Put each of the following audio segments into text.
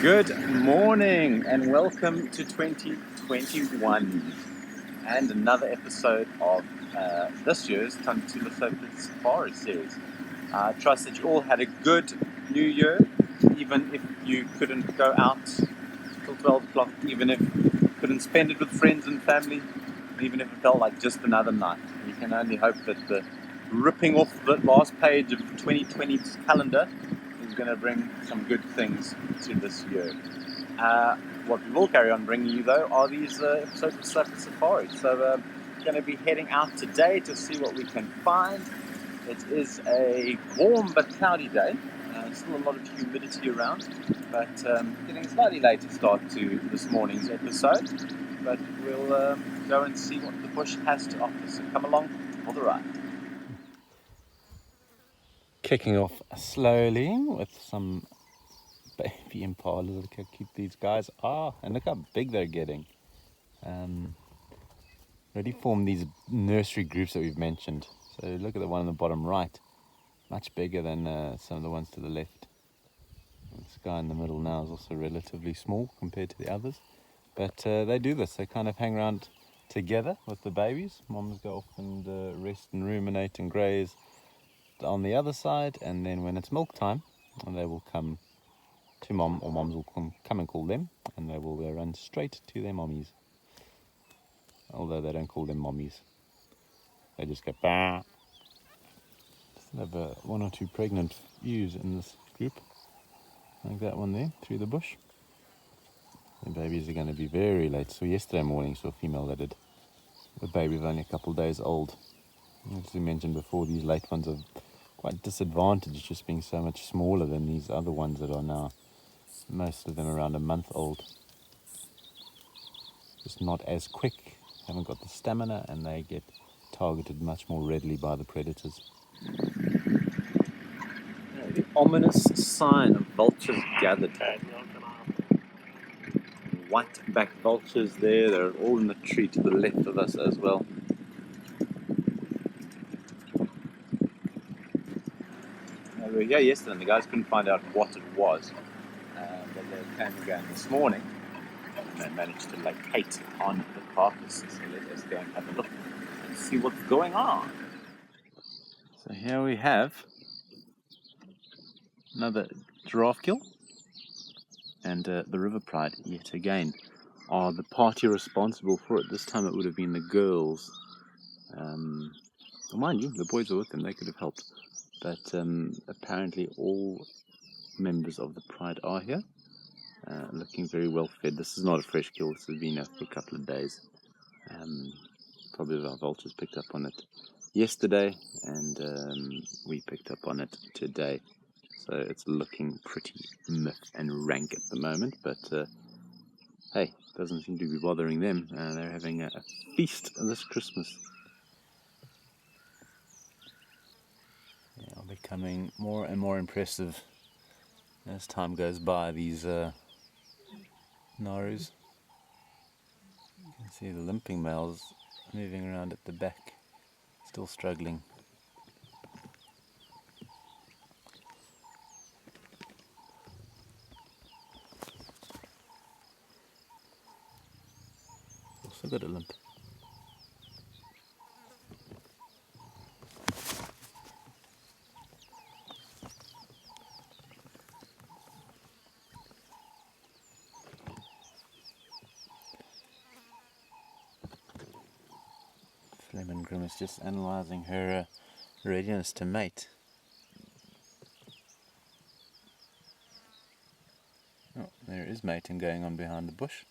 Good morning and welcome to 2021 and another episode of this year's Tanda Tula Safari series. I trust that you all had a good New Year, even if you couldn't go out till 12 o'clock, even if you couldn't spend it with friends and family, even if it felt like just another night. You can only hope that the ripping off the last page of 2020's calendar is going to bring some good things to this year. What we will carry on bringing you, though, are these episodes of Surfer Safari. So we're going to be heading out today to see what we can find. It is a warm but cloudy day. Still a lot of humidity around, but getting a slightly later start to this morning's episode. But we'll go and see what the bush has to offer. So come along for the ride. Kicking off slowly with some baby impalas. Look how cute these guys are, and look how big they're getting. Already formed these nursery groups that we've mentioned. So look at the one on the bottom right, much bigger than some of the ones to the left. This guy in the middle now is also relatively small compared to the others, but they do this. They kind of hang around together with the babies. Moms go off and rest and ruminate and graze on the other side, and then when it's milk time, they will come to mom, or moms will come and call them, and they will run straight to their mommies. Although they don't call them mommies, they just go bah. Still have one or two pregnant ewes in this group, like that one there through the bush. The babies are going to be very late. So yesterday morning saw a female that had a baby only a couple of days old. As we mentioned before, these late ones are quite disadvantaged, just being so much smaller than these other ones that are now, most of them around a month old. Just not as quick, haven't got the stamina, and they get targeted much more readily by the predators. The ominous sign of vultures gathered. White-backed vultures there, they're all in the tree to the left of us as well. We were here yesterday and the guys couldn't find out what it was, but they came again this morning and they managed to locate on the carcass. So let us go and have a look and see what's going on. So here we have another giraffe kill, and the river pride yet again are the party responsible for it. This time it would have been the girls. Well, mind you, the boys were with them, they could have helped. But apparently all members of the pride are here, looking very well fed. This is not a fresh kill, this has been here for a couple of days. Probably our vultures picked up on it yesterday, and we picked up on it today. So it's looking pretty miff and rank at the moment, but hey, doesn't seem to be bothering them. They're having a feast this Christmas. Yeah, becoming more and more impressive as time goes by, these narus. You can see the limping males moving around at the back, still struggling. Also got a limp. Lemon Grim is just analysing her readiness to mate. Oh, there is mating going on behind the bush.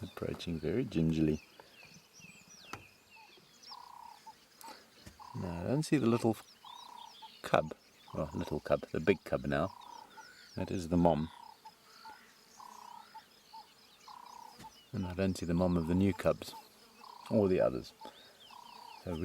Approaching very gingerly. No, I don't see the little cub. Well, little cub, the big cub now. That is the mom. And I don't see the mom of the new cubs. or the others. So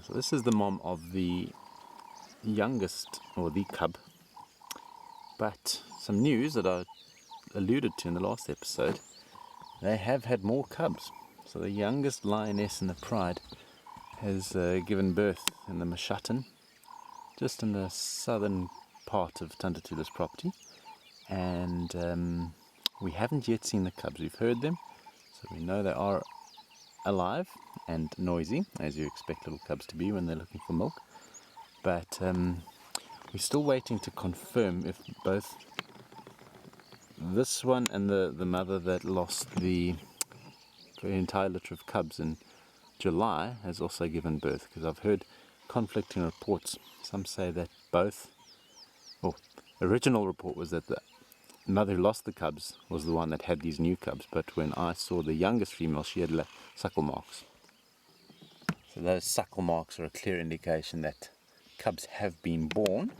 so this is the mom of the youngest, or the cub. But some news that I alluded to in the last episode, they have had more cubs. So the youngest lioness in the pride has given birth in the Mashatan, just in the southern part of Tanda Tula's property. And we haven't yet seen the cubs. We've heard them, so we know they are alive and noisy, as you expect little cubs to be when they're looking for milk. But we're still waiting to confirm if both this one and the mother that lost the entire litter of cubs in July has also given birth, because I've heard conflicting reports. Some say that both, well, original report was that the mother who lost the cubs was the one that had these new cubs, but when I saw the youngest female, she had suckle marks. So those suckle marks are a clear indication that cubs have been born.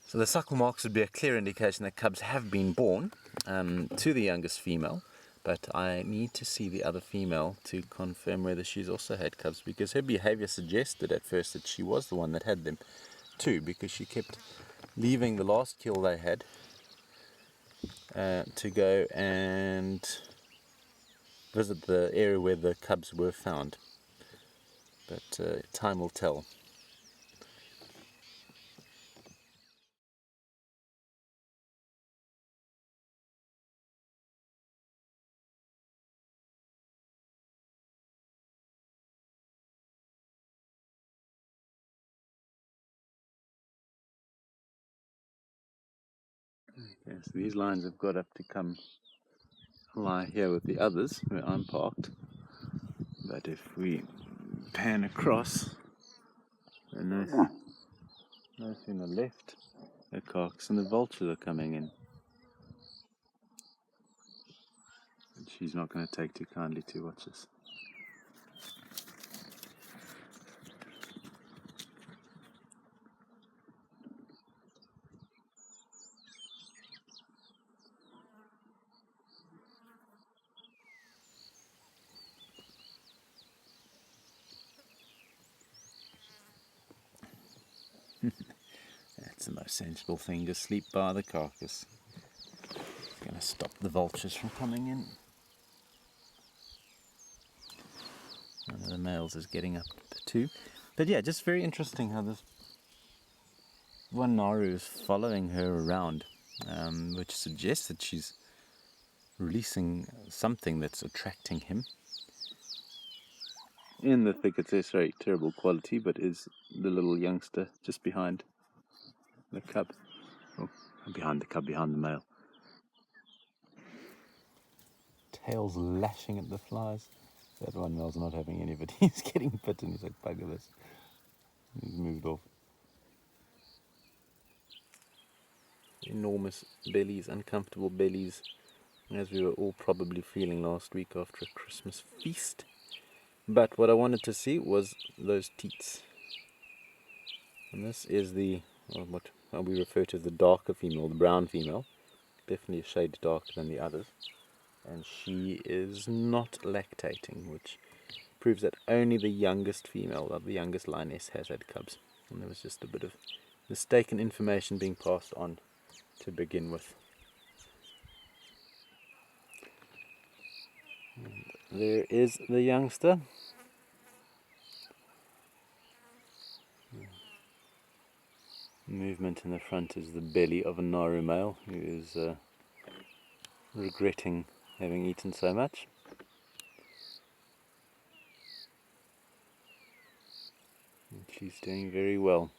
So the suckle marks would be a clear indication that cubs have been born to the youngest female, but I need to see the other female to confirm whether she's also had cubs, because her behavior suggested at first that she was the one that had them too, because she kept leaving the last kill they had to go and visit the area where the cubs were found. But time will tell. Okay, so these lions have got up to come lie here with the others where I'm parked. But if we pan across, then nice in the left, the cocks and the vultures are coming in. And she's not going to take too kindly to watch this. That's the most sensible thing, to sleep by the carcass. It's going to stop the vultures from coming in. One of the males is getting up too. But yeah, just very interesting how this one Naru is following her around, which suggests that she's releasing something that's attracting him. In the thickets, it's very terrible quality, but is the little youngster just behind the cub. Oh, behind the cub, behind the male. Tails lashing at the flies. That one male's not having any of it. He's getting bitten. He's like, bugger this. He's moved off. Enormous bellies, uncomfortable bellies, as we were all probably feeling last week after a Christmas feast. But what I wanted to see was those teats. And this is the, what we refer to as the darker female, the brown female. Definitely a shade darker than the others. And she is not lactating, which proves that only the youngest female, the youngest lioness, has had cubs. And there was just a bit of mistaken information being passed on to begin with. And there is the youngster. Movement in the front is the belly of a Naru male who is regretting having eaten so much. And she's doing very well.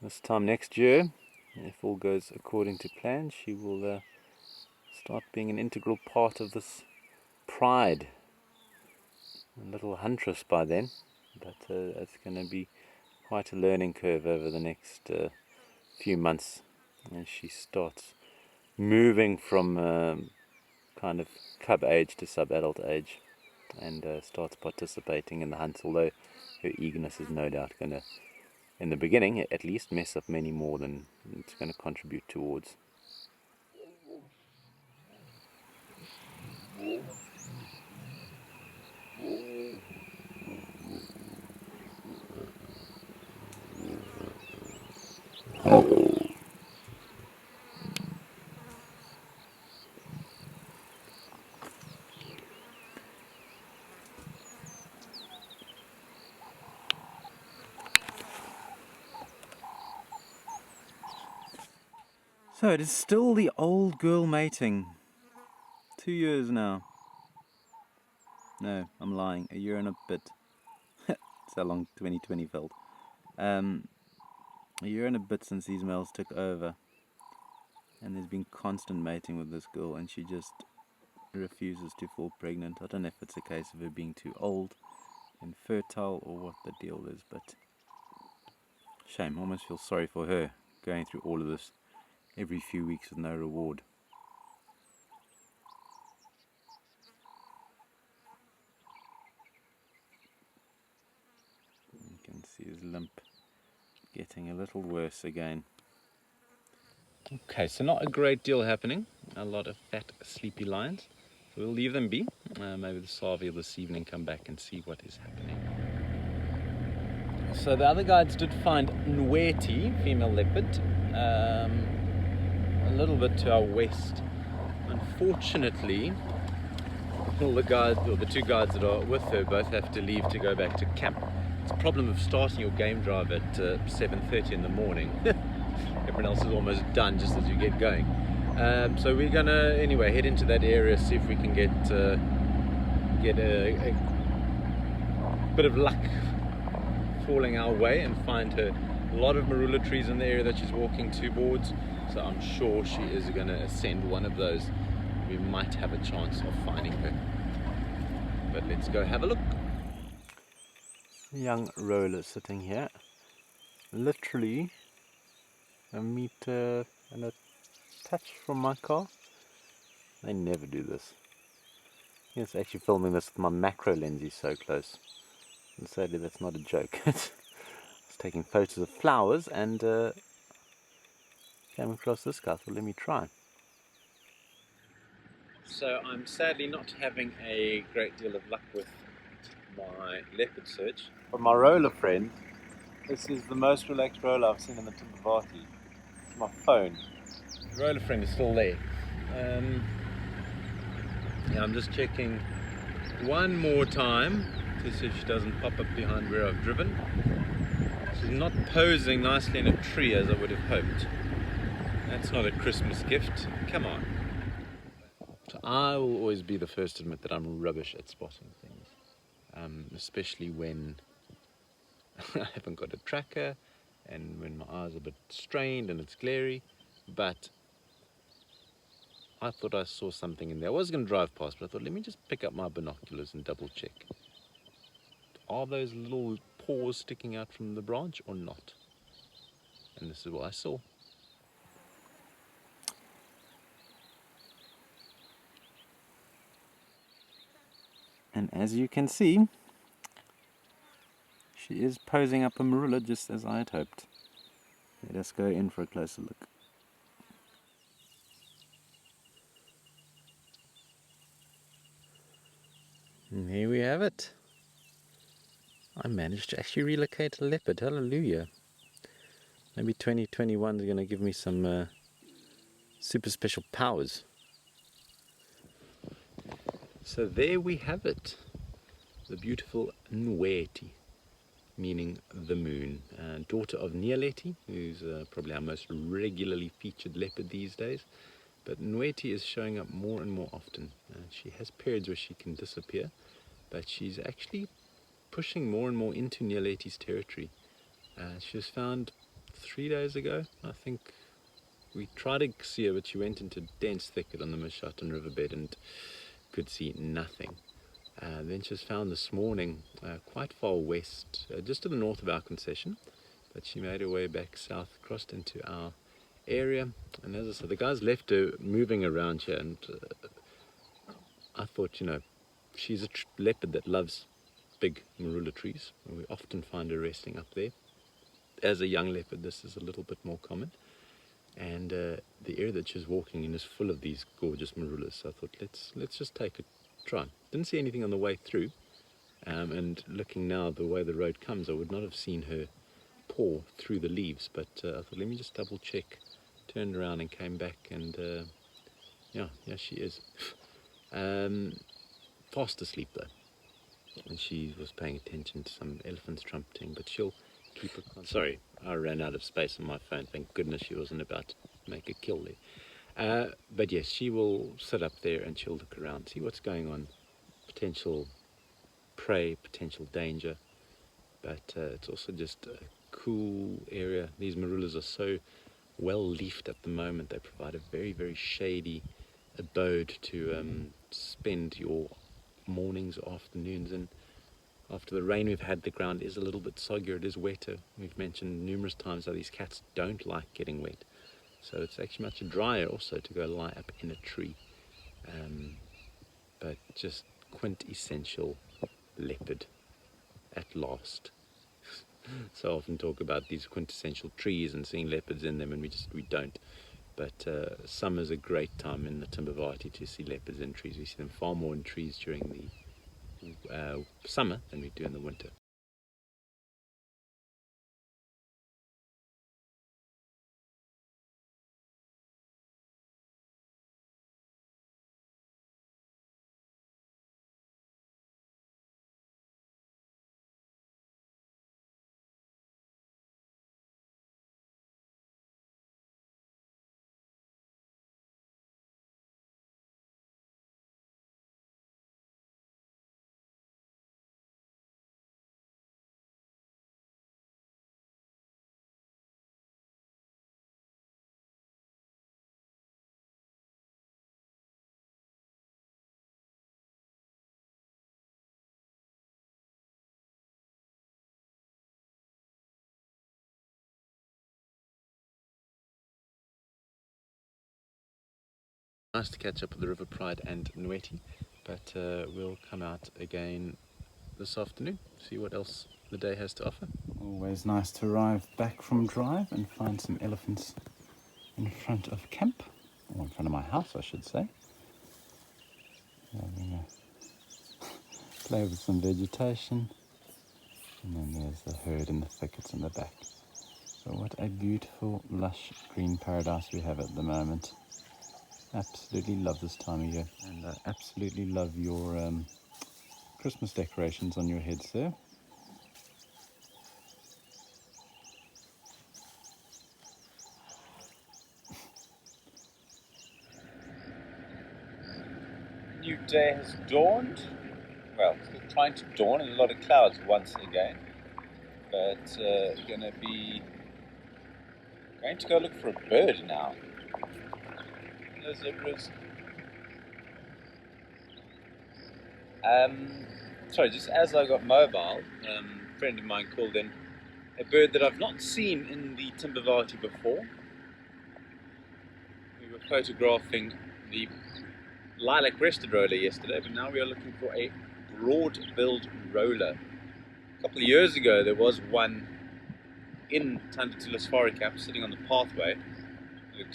This time next year, if all goes according to plan, she will start being an integral part of this pride. A little huntress by then, but it's going to be quite a learning curve over the next few months as she starts moving from kind of cub age to sub-adult age, and starts participating in the hunts, although her eagerness is no doubt going to, in the beginning at least, mess up many more than it's going to contribute towards. So it is still the old girl mating. 2 years now. No, I'm lying. A year and a bit. That's how long 2020 felt. A year and a bit since these males took over. And there's been constant mating with this girl, and she just refuses to fall pregnant. I don't know if it's a case of her being too old, infertile, or what the deal is, but shame. I almost feel sorry for her going through all of this every few weeks with no reward. You can see his limp getting a little worse again. Okay, so not a great deal happening. A lot of fat, sleepy lions. So we'll leave them be. Maybe the Savi this evening come back and see what is happening. So the other guides did find Nweti, female leopard, a little bit to our west. Unfortunately, all the guides, or the two guides that are with her, both have to leave to go back to camp. It's a problem of starting your game drive at 7:30 in the morning. Everyone else is almost done just as you get going. So we're gonna anyway head into that area, see if we can get a bit of luck falling our way and find her. A lot of marula trees in the area that she's walking towards, so I'm sure she is going to ascend one of those. We might have a chance of finding her, but let's go have a look. Young roller sitting here, literally a meter and a touch from my car. They never do this. Yes, actually filming this with my macro lens is so close. And sadly that's not a joke. I was taking photos of flowers and came across this guy, so let me try. So I'm sadly not having a great deal of luck with my leopard search. But my roller friend, this is the most relaxed roller I've seen in the Timbavati. It's my phone. The roller friend is still there. Yeah, I'm just checking one more time to see if she doesn't pop up behind where I've driven. She's not posing nicely in a tree as I would have hoped. That's not a Christmas gift. Come on. So I will always be the first to admit that I'm rubbish at spotting things, especially when I haven't got a tracker and when my eyes are a bit strained and it's glary. But I thought I saw something in there. I was going to drive past, but I thought, let me just pick up my binoculars and double check. Are those little paws sticking out from the branch or not? And this is what I saw. And as you can see, she is posing up a marula just as I had hoped. Let us go in for a closer look. And here we have it. I managed to actually relocate a leopard. Hallelujah. Maybe 2021 is going to give me some super special powers. So there we have it. The beautiful Nweti, meaning the moon. Daughter of Nyaleti, who's probably our most regularly featured leopard these days. But Nweti is showing up more and more often. She has periods where she can disappear, but she's actually pushing more and more into Nyaleti's territory. She was found 3 days ago. I think we tried to see her, but she went into dense thicket on the Mashatan riverbed and could see nothing. Then she was found this morning quite far west, just to the north of our concession, but she made her way back south, crossed into our area, and as I said, the guys left her moving around here, and I thought, she's a leopard that loves big marula trees, and we often find her resting up there. As a young leopard, this is a little bit more common, and the area that she's walking in is full of these gorgeous marulas. So I thought, let's just take a try. Didn't see anything on the way through, and looking now the way the road comes, I would not have seen her paw through the leaves, but I thought, let me just double check. Turned around and came back, and yeah, she is. Fast asleep though, and she was paying attention to some elephants trumpeting, but she'll keep her Sorry, I ran out of space on my phone. Thank goodness she wasn't about to make a kill there. But yes, she will sit up there and she'll look around, see what's going on, potential prey, potential danger, but it's also just a cool area. These marulas are so well leafed at the moment. They provide a very, very shady abode to spend your mornings, afternoons, and after the rain we've had, the ground is a little bit soggier, it is wetter. We've mentioned numerous times how these cats don't like getting wet, so it's actually much drier also to go lie up in a tree. But just quintessential leopard at last. So often talk about these quintessential trees and seeing leopards in them, and we don't. But summer's a great time in the Timbavati to see leopards in trees. We see them far more in trees during the summer than we do in the winter. Nice to catch up with the River Pride and Nweti, but we'll come out again this afternoon, see what else the day has to offer. Always nice to arrive back from drive and find some elephants in front of camp, or in front of my house I should say. Having a play with some vegetation, and then there's the herd in the thickets in the back. So what a beautiful lush green paradise we have at the moment. Absolutely love this time of year, and I absolutely love your Christmas decorations on your heads there. New day has dawned. Well, still trying to dawn in a lot of clouds once again, but going to go look for a bird now. Hello, zebras. Sorry, just as I got mobile, a friend of mine called in a bird that I've not seen in the Timbavati before. We were photographing the lilac-breasted roller yesterday, but now we are looking for a broad-billed roller. A couple of years ago there was one in Tanda Tula Safari Camp sitting on the pathway.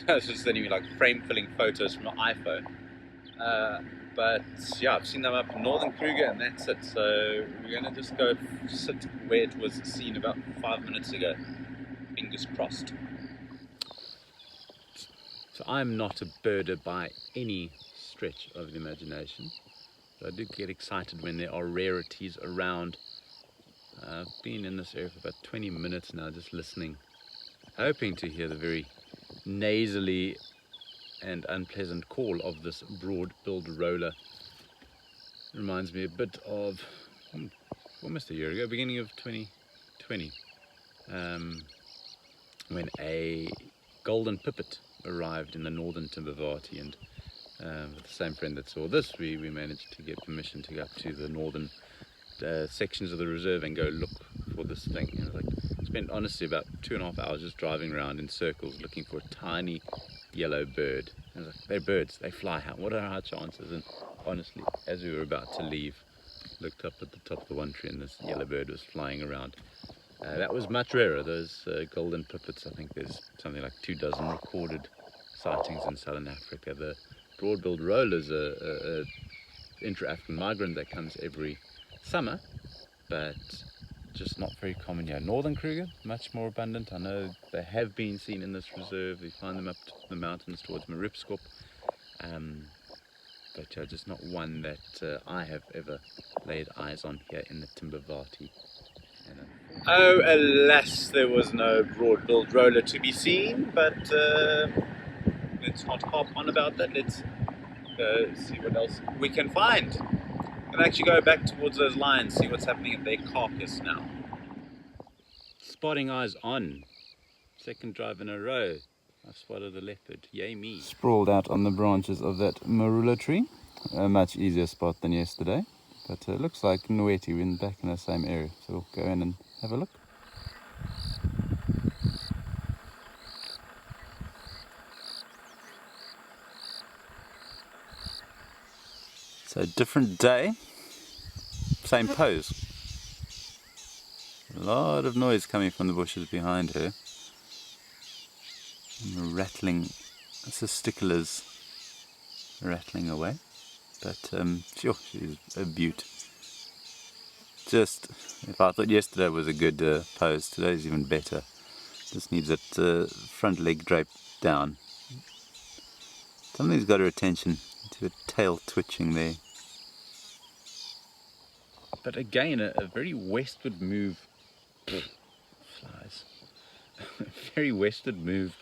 I was just sending me like frame-filling photos from my iPhone. But yeah, I've seen them up in northern Kruger and that's it. So we're going to just go sit where it was seen about 5 minutes ago. Fingers crossed. So I'm not a birder by any stretch of the imagination. But I do get excited when there are rarities around. I've been in this area for about 20 minutes now just listening, hoping to hear the very nasally and unpleasant call of this broad-billed roller. It reminds me a bit of almost a year ago, beginning of 2020, when a golden pipit arrived in the northern Timbavati, and With the same friend that saw this, we managed to get permission to go up to the northern sections of the reserve and go look for this thing. And like, spent honestly about 2.5 hours just driving around in circles looking for a tiny yellow bird. And I was like, they're birds, they fly out, what are our chances? And honestly, as we were about to leave, looked up at the top of the one tree and this yellow bird was flying around. That was much rarer. Those golden pipits, I think there's something like 24 recorded sightings in southern Africa. The broad-billed roller is a intra-African migrant that comes every summer, but just not very common here. Northern Kruger, much more abundant. I know they have been seen in this reserve. We find them up the mountains towards Maripskop, but just not one that I have ever laid eyes on here in the Timbavati. Oh, alas, there was no broad-billed roller to be seen, but let's not harp on about that. Let's see what else we can find. And actually go back towards those lions, see what's happening at their carcass now. Spotting eyes on. Second drive in a row. I've spotted a leopard. Yay me. Sprawled out on the branches of that marula tree. A much easier spot than yesterday. But it looks like Nweti, we're back in the same area. So we'll go in and have a look. So different day, same pose. A lot of noise coming from the bushes behind her. And rattling, testiculars rattling away. But sure, she's a beaut. Just, if I thought yesterday was a good pose, today's even better. Just needs that front leg draped down. Something's got her attention, to her tail twitching there. But again, a very westward move, flies, a very westward move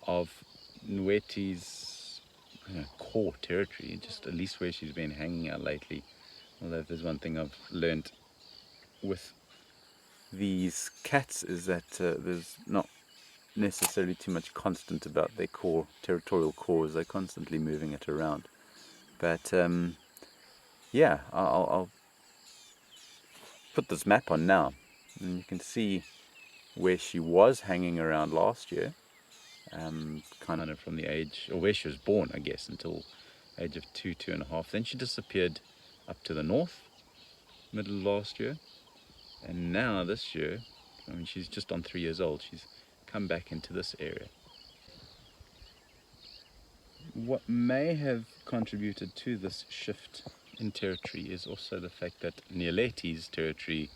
of Nweti's core territory, just at least where she's been hanging out lately. Although if there's one thing I've learned with these cats is that there's not necessarily too much constant about their core, territorial cores. They're constantly moving it around. But yeah, I'll put this map on now, and you can see where she was hanging around last year. Kind of from the age, or where she was born, I guess, until age of 2.5. Then she disappeared up to the north, middle of last year, and now this year, I mean, she's just on 3 years old. She's come back into this area. What may have contributed to this shift in territory is also the fact that Nieleti's territory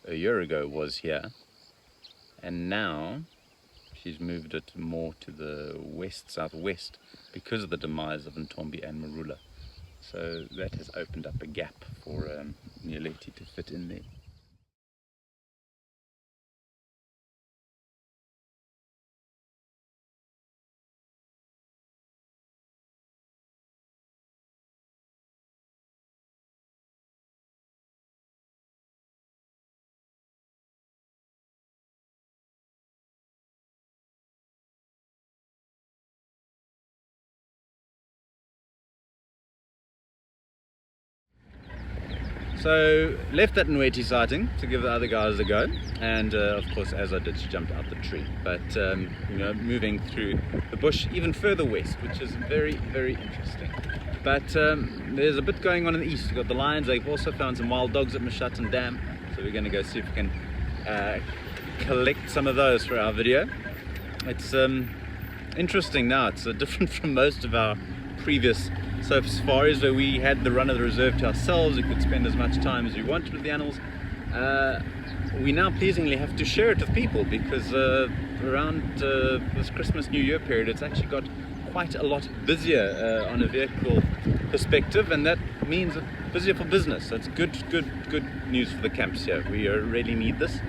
a year ago was here, and now she's moved it more to the west-southwest because of the demise of Ntombi and Marula. So that has opened up a gap for Nieleti to fit in there. So left that Nweti sighting to give the other guys a go, and of course, as I did, she jumped out the tree. But you know, moving through the bush even further west, which is very, very interesting. But there's a bit going on in the east. We've got the lions. They've also found some wild dogs at Mashatten Dam, so we're going to go see if we can collect some of those for our video. It's interesting now. It's different from most of our previous safaris where we had the run of the reserve to ourselves. We could spend as much time as we wanted with the animals. We now pleasingly have to share it with people because around this Christmas New Year period it's actually got quite a lot busier on a vehicle perspective, and that means busier for business. So it's good news for the camps here. We really need this.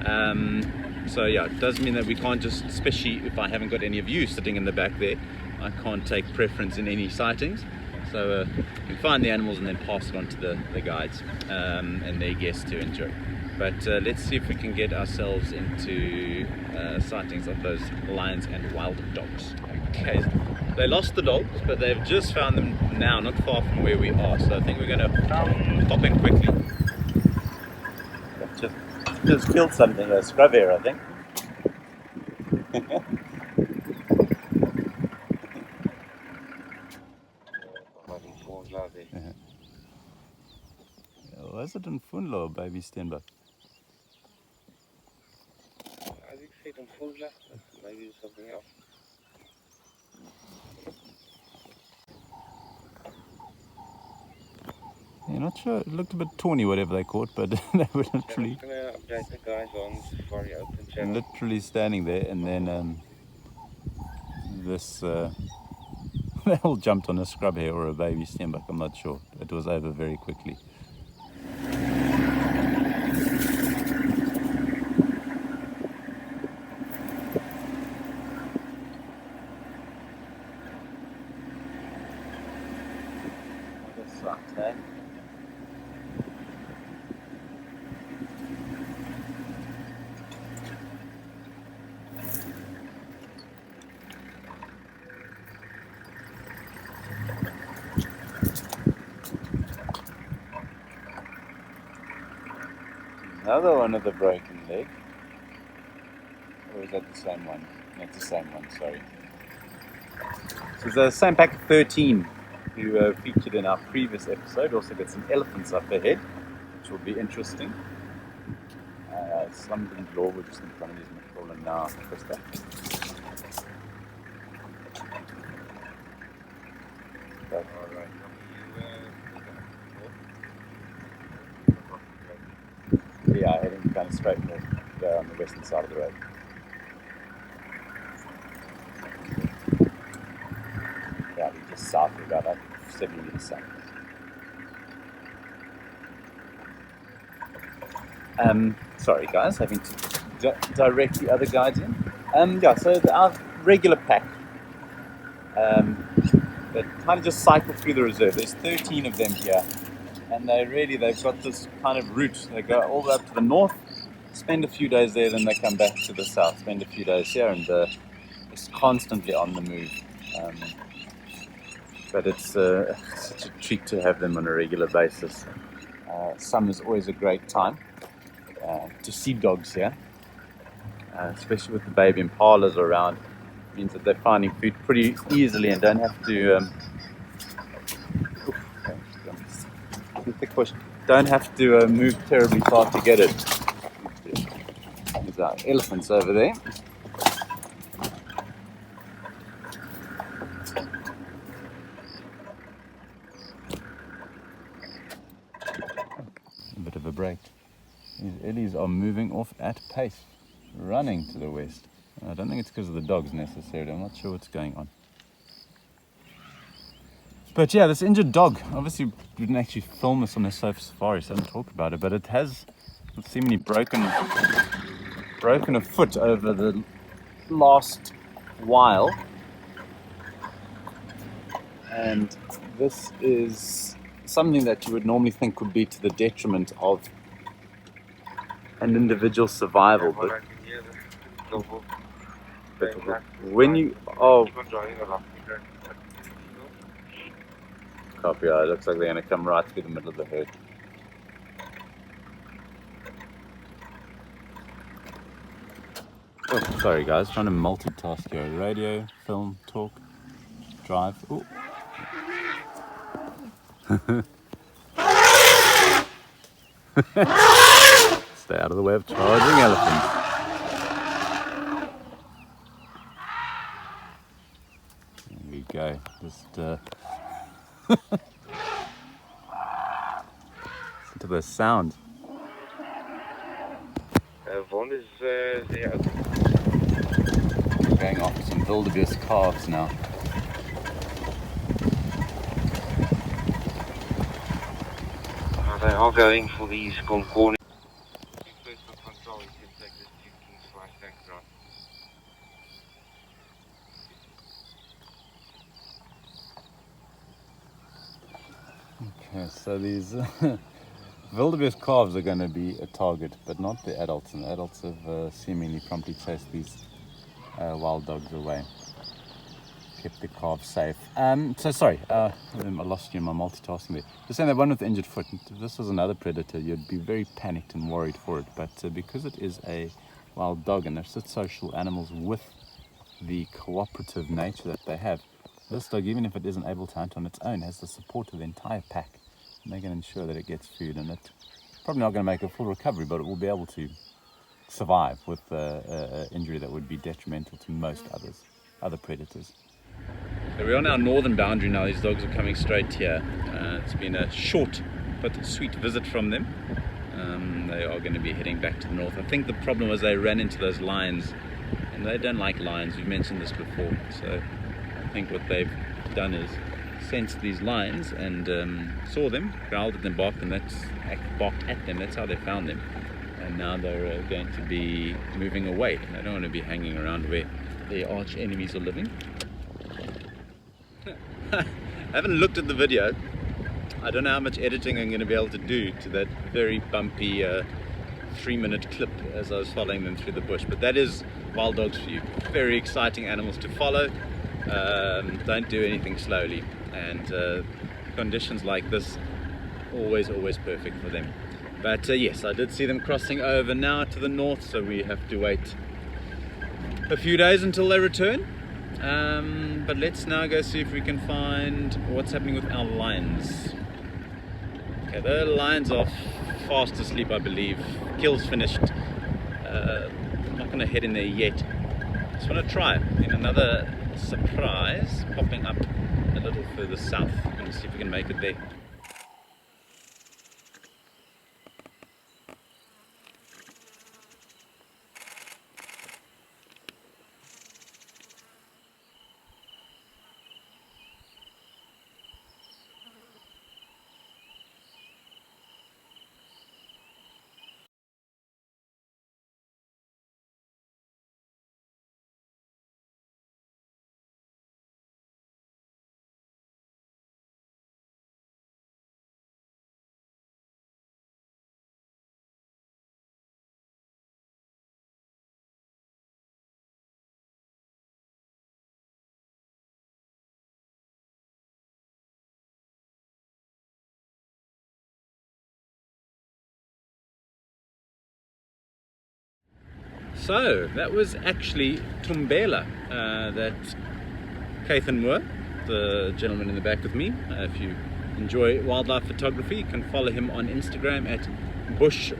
So yeah, it does mean that we can't just, especially if I haven't got any of you sitting in the back there, I can't take preference in any sightings. So we find the animals and then pass it on to the guides and their guests to enjoy. But let's see if we can get ourselves into sightings of those lions and wild dogs. Okay. They lost the dogs, but they've just found them now, not far from where we are. So I think we're going to pop in quickly. Just killed something, a scrub here, I think. Was it een Funlo or baby Steenbok? I think it's een Funlo, maybe something else. Yeah, not sure. It looked a bit tawny, whatever they caught, but they were literally, I'm going to update the guys on Safari Open channel. literally standing there, and then they all jumped on a scrub hare or a baby Steenbok, I'm not sure. It was over very quickly. What a sight, eh? Another one of the broken leg. Or is that the same one? No, it's the same one, sorry. So the same pack of 13 who featured in our previous episode. Also got some elephants up ahead, which will be interesting. Some didn't law, we're just in front of these McCullen now. Krista. Alright. Yeah, heading kind of straight north on the western side of the road. Yeah, we're just south of about like 70 meters south. Sorry guys, having to direct the other guides in. Yeah, so our regular pack that kind of just cycle through the reserve. There's 13 of them here, and they've got this kind of route. They go all the way up to the north, spend a few days there, then they come back to the south, spend a few days here, and it's constantly on the move. But it's such a treat to have them on a regular basis. Summer is always a great time to see dogs here, especially with the baby impalas around. It means that they're finding food pretty easily and don't have to move terribly far to get it. There's our elephants over there. A bit of a break. These ellies are moving off at pace, running to the west. I don't think it's because of the dogs necessarily. I'm not sure what's going on. But yeah, this injured dog, obviously we didn't actually film this on the safari, so I didn't talk about it, but it has seemingly broken a foot over the last while. And this is something that you would normally think would be to the detriment of an individual's survival. But when you... Oh, copy, it looks like they're going to come right through the middle of the herd. Oh, sorry guys, trying to multitask here. Radio, film, talk, drive. Ooh. Stay out of the way of charging elephants. There we go. Just listen to the sound. One is there. Going off some wildebeest calves now. They are going for these Concordia. Okay, so these wildebeest calves are going to be a target, but not the adults, and the adults have seemingly promptly chased these wild dogs away. kept the calves safe. So sorry, I lost you in my multitasking there. Just saying that one with the injured foot, if this was another predator, you'd be very panicked and worried for it. But because it is a wild dog and they're such social animals with the cooperative nature that they have, this dog, even if it isn't able to hunt on its own, has the support of the entire pack. And they can ensure that it gets food, and it's probably not going to make a full recovery, but it will be able to survive with an injury that would be detrimental to most other predators. So we're on our northern boundary now. These dogs are coming straight here. It's been a short but sweet visit from them. They are going to be heading back to the north. I think the problem was they ran into those lions, and they don't like lions. We've mentioned this before. So I think what they've done is sensed these lions and saw them, growled at them, barked at them. That's how they found them. And now they're going to be moving away. They don't want to be hanging around where their arch enemies are living. I haven't looked at the video. I don't know how much editing I'm going to be able to do to that very bumpy 3-minute clip as I was following them through the bush. But that is wild dogs for you. Very exciting animals to follow. Don't do anything slowly. And conditions like this, always perfect for them. But yes, I did see them crossing over now to the north, so we have to wait a few days until they return. But let's now go see if we can find what's happening with our lions. Okay, the lions are fast asleep, I believe. Kill's finished. I'm not going to head in there yet. Just want to try it. And another surprise popping up a little further south. I'm going to see if we can make it there. So that was actually Tumbela that Cathan were, the gentleman in the back with me. If you enjoy wildlife photography, you can follow him on Instagram at bush_maniac,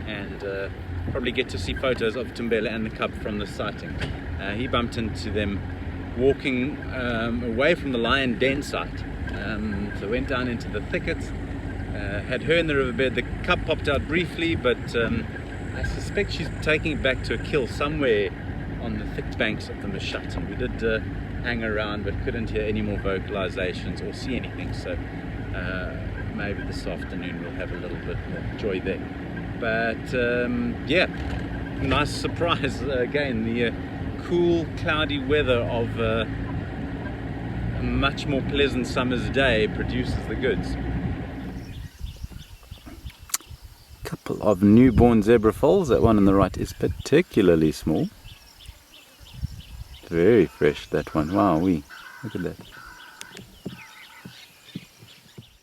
and probably get to see photos of Tumbela and the cub from the sighting. He bumped into them walking away from the lion den site, so went down into the thickets, had her in the riverbed. The cub popped out briefly, but I suspect she's taking it back to a kill somewhere on the thick banks of the Mashat. And we did hang around, but couldn't hear any more vocalizations or see anything. So maybe this afternoon we'll have a little bit more joy there. But yeah, nice surprise again. The cool, cloudy weather of a much more pleasant summer's day produces the goods. Couple of newborn zebra foals. That one on the right is particularly small. Very fresh, that one. Wow, look at that.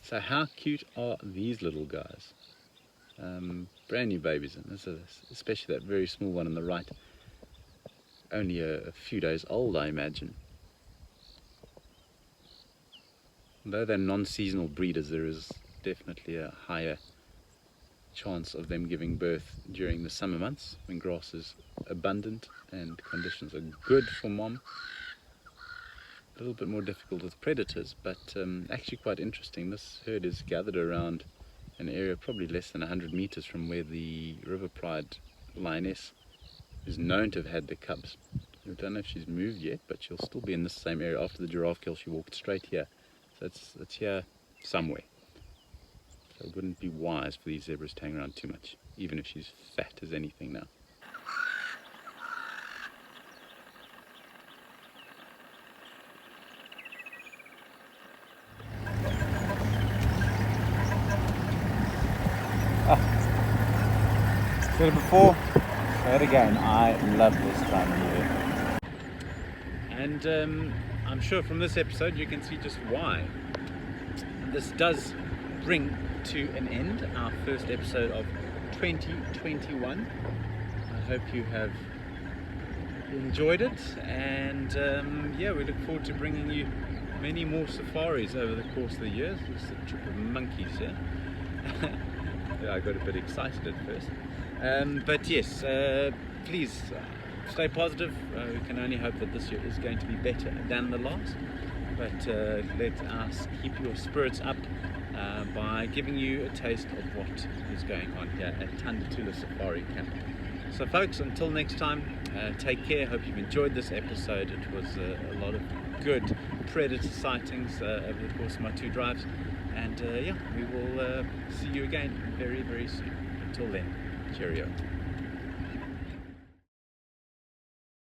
So how cute are these little guys? Brand new babies, and this is especially that very small one on the right. Only a few days old, I imagine. Though they're non-seasonal breeders, there is definitely a higher chance of them giving birth during the summer months when grass is abundant and conditions are good for mom. A little bit more difficult with predators, but actually quite interesting. This herd is gathered around an area probably less than 100 meters from where the River Pride lioness is known to have had the cubs. I don't know if she's moved yet, but she'll still be in this same area. After the giraffe kill, she walked straight here, so it's here somewhere. So it wouldn't be wise for these zebras to hang around too much, even if she's fat as anything now. Said it before, say it again, I love this time of year. And I'm sure from this episode you can see just why. This does bring to an end our first episode of 2021. I hope you have enjoyed it, and yeah, we look forward to bringing you many more safaris over the course of the year. It's a trip of monkeys here. Yeah, I got a bit excited at first, but yes, please stay positive. We can only hope that this year is going to be better than the last, but let us keep your spirits up by giving you a taste of what is going on here at Tanda Tula Safari Camp. So folks, until next time, take care. Hope you've enjoyed this episode. It was a lot of good predator sightings over the course of my 2 drives, and yeah, we will see you again very, very soon. Until then, cheerio.